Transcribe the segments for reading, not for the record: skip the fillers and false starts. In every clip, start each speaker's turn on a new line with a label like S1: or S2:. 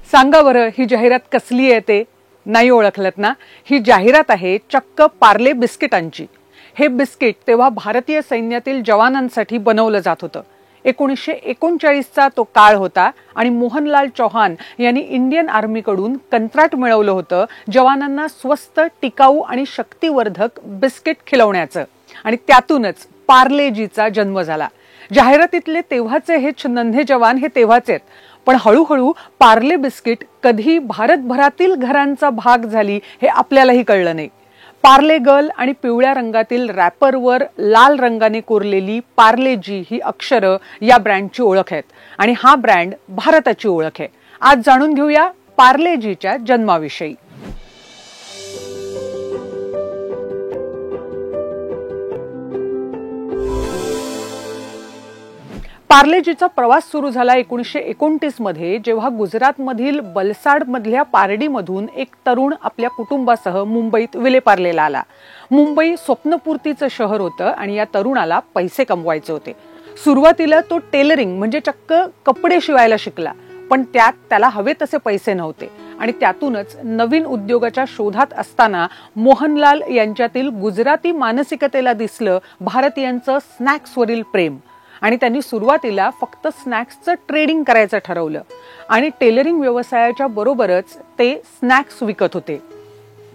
S1: सांगा बरं ही जाहिरात कसली आहे ते नाही ओळखलत ना? ही जाहिरात आहे चक्क पार्ले बिस्किटांची। हे बिस्किट तेव्हा भारतीय सैन्यातील जवानांसाठी बनवलं जात होतं। 1939 चा तो काळ होता आणि मोहनलाल चौहान यांनी इंडियन आर्मीकडून कंत्राट मिळवलं होतं जवानांना स्वस्त, टिकाऊ आणि शक्तिवर्धक बिस्किट खिलवण्याचं, आणि त्यातूनच पार्लेजीचा जन्म झाला। जाहिरातीतले तेव्हाचे हे नन्हे जवान हे तेव्हाचे आहेत, पण हळूहळू पार्ले बिस्किट कधी भारतभरातील घरांचा भाग झाली हे आपल्यालाही कळलं नाही। पार्ले गर्ल आणि पिवळ्या रंगातील रॅपरवर लाल रंगाने कोरलेली पार्लेजी ही अक्षरं या ब्रँडची ओळख आहेत, आणि हा ब्रँड भारताची ओळख आहे। आज जाणून घेऊया पार्लेजीच्या जन्माविषयी। पार्लेजीचा प्रवास सुरू झाला 1929 मध्ये, जेव्हा गुजरातमधील बलसाडमधल्या पारडीमधून एक तरुण आपल्या कुटुंबासह मुंबईत विलेपार्लेला आला। मुंबई स्वप्नपूर्तीचं शहर होतं आणि या तरुणाला पैसे कमवायचे होते। सुरुवातीला तो टेलरिंग म्हणजे चक्क कपडे शिवायला शिकला, पण त्याला हवे तसे पैसे नव्हते, आणि त्यातूनच नवीन उद्योगाच्या शोधात असताना मोहनलाल यांच्यातील गुजराती मानसिकतेला दिसलं भारतीयांचं स्नॅक्सवरील प्रेम, आणि त्यांनी सुरुवातीला फक्त स्नॅक्सचं ट्रेडिंग करायचं ठरवलं आणि टेलरिंग व्यवसायाच्या बरोबरच ते स्नॅक्स विकत होते।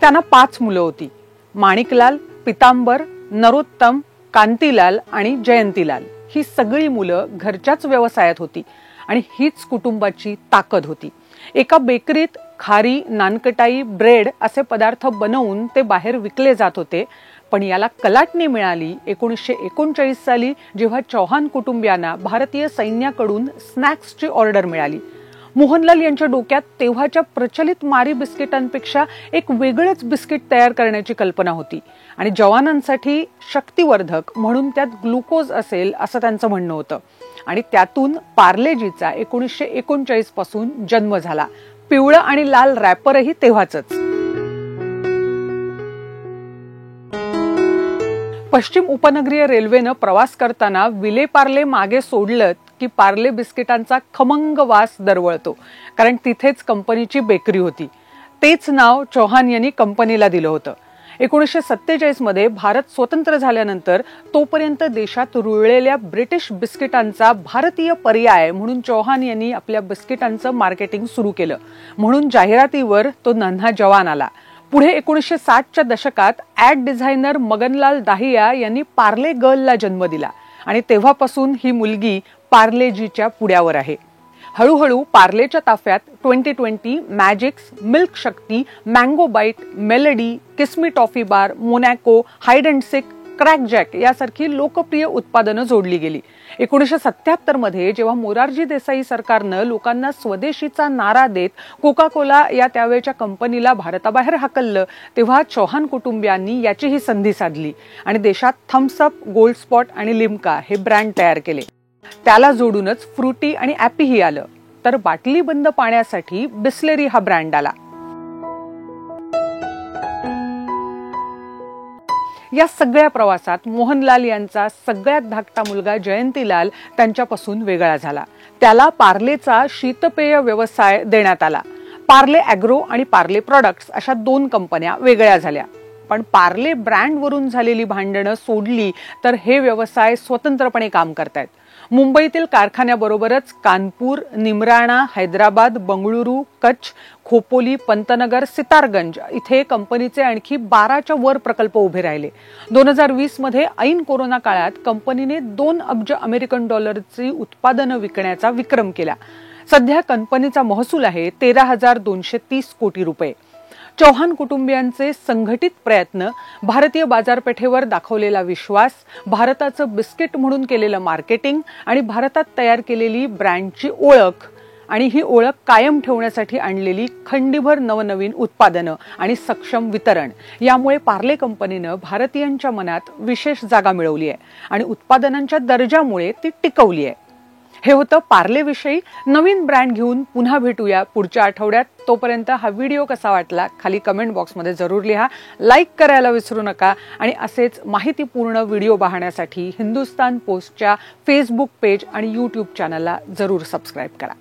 S1: त्यांना 5 मुलं होती, माणिकलाल, पितांबर, नरोत्तम, कांतीलाल आणि जयंतीलाल। ही सगळी मुलं घरच्याच व्यवसायात होती आणि हीच कुटुंबाची ताकद होती। एका बेकरीत खारी, नानकटाई, ब्रेड असे पदार्थ बनवून ते बाहेर विकले जात होते, पण याला कलाटणी मिळाली 1939 साली, जेव्हा चौहान कुटुंबियांना भारतीय सैन्याकडून स्नॅक्सची ऑर्डर मिळाली। मोहनलाल यांच्या डोक्यात तेव्हाच्या प्रचलित मारी बिस्किटांपेक्षा एक वेगळंच बिस्किट तयार करण्याची कल्पना होती, आणि जवानांसाठी शक्तिवर्धक म्हणून त्यात ग्लुकोज असेल असं त्यांचं म्हणणं होतं, आणि त्यातून पार्लेजीचा 1939 पासून जन्म झाला। पिवळं आणि लाल रॅपरही तेव्हाचंच। पश्चिम उपनगरीय रेल्वेनं प्रवास करताना विलेपार्ले मागे सोडलं की पार्ले बिस्किटांचा खमंग वास दरवळतो, कारण तिथेच कंपनीची बेकरी होती। तेच नाव चौहान यांनी कंपनीला दिलं होतं। 1947 मध्ये भारत स्वतंत्र झाल्यानंतर तोपर्यंत देशात रुळलेल्या ब्रिटिश बिस्किटांचा भारतीय पर्याय म्हणून चौहान यांनी आपल्या बिस्किटांचं मार्केटिंग सुरू केलं, म्हणून जाहिरातीवर तो नन्हा जवान आला। पुढे 1960च्या दशकात ॲड डिझायनर मगनलाल दाहिया यांनी पार्ले गर्लला जन्म दिला, आणि तेव्हापासून ही मुलगी पार्लेजीच्या पुढ्यावर आहे। हळूहळू पार्लेच्या ताफ्यात 2020, Magix, milk Shakti, mango bite, melody, Kismi toffee bar, Monaco, hide and seek, Krack Jack यासारखी लोकप्रिय उत्पादनं जोडली गेली। 1977 मध्ये जेव्हा मोरारजी देसाई सरकारनं लोकांना स्वदेशीचा नारा देत कोका कोला या त्यावेळच्या कंपनीला भारताबाहेर हाकललं, तेव्हा चौहान कुटुंबियांनी याचीही संधी साधली आणि देशात थम्सअप, गोल्ड स्पॉट आणि लिम्का हे ब्रँड तयार केले। त्याला जोडूनच फ्रुटी आणि ॲपीही आलं, तर बाटली बंद पाण्यासाठी बिस्लेरी हा ब्रँड आला। या सगळ्या प्रवासात मोहनलाल यांचा सगळ्यात धाकटा मुलगा जयंतीलाल त्यांच्यापासून वेगळा झाला। त्याला पार्लेचा शीतपेय व्यवसाय देण्यात आला। पार्ले ॲग्रो आणि पार्ले प्रॉडक्ट्स अशा 2 कंपन्या वेगळ्या झाल्या, पण पार्ले ब्रँडवरून झालेली भांडणं सोडली तर हे व्यवसाय स्वतंत्रपणे काम करतायत। मुंबईतील कारखान्याबरोबरच कानपूर, निमराणा, हैदराबाद, बंगळुरू, कच्छ, खोपोली, पंतनगर, सितारगंज इथे कंपनीचे आणखी 12च्या वर प्रकल्प उभे राहिले। 2020 मध्ये ऐन कोरोना काळात कंपनीने 2 अब्ज अमेरिकन डॉलरची उत्पादनं विकण्याचा विक्रम केला। सध्या कंपनीचा महसूल आहे 13,230 कोटी रुपये। चौहान कुटुंबियांचे संघटित प्रयत्न, भारतीय बाजारपेठेवर दाखवलेला विश्वास, भारताचं बिस्किट म्हणून केलेलं मार्केटिंग आणि भारतात तयार केलेली ब्रँडची ओळख, आणि ही ओळख कायम ठेवण्यासाठी आणलेली खंडीभर नवनवीन उत्पादनं आणि सक्षम वितरण, यामुळे पार्ले कंपनीनं भारतीयांच्या मनात विशेष जागा मिळवली आहे आणि उत्पादनांच्या दर्जामुळे ती टिकवली आहे। हे होतं पार्ले विषयी। नवीन ब्रँड घेऊन पुन्हा भेटूया पुढच्या आठवड्यात। तोपर्यंत हा व्हिडिओ कसा वाटला खाली कमेंट बॉक्समध्ये जरूर लिहा, लाईक करायला विसरू नका, आणि असेच माहितीपूर्ण व्हिडिओ पाहण्यासाठी हिंदुस्तान पोस्टच्या फेसबुक पेज आणि यूट्यूब चॅनलला जरूर सबस्क्राईब करा।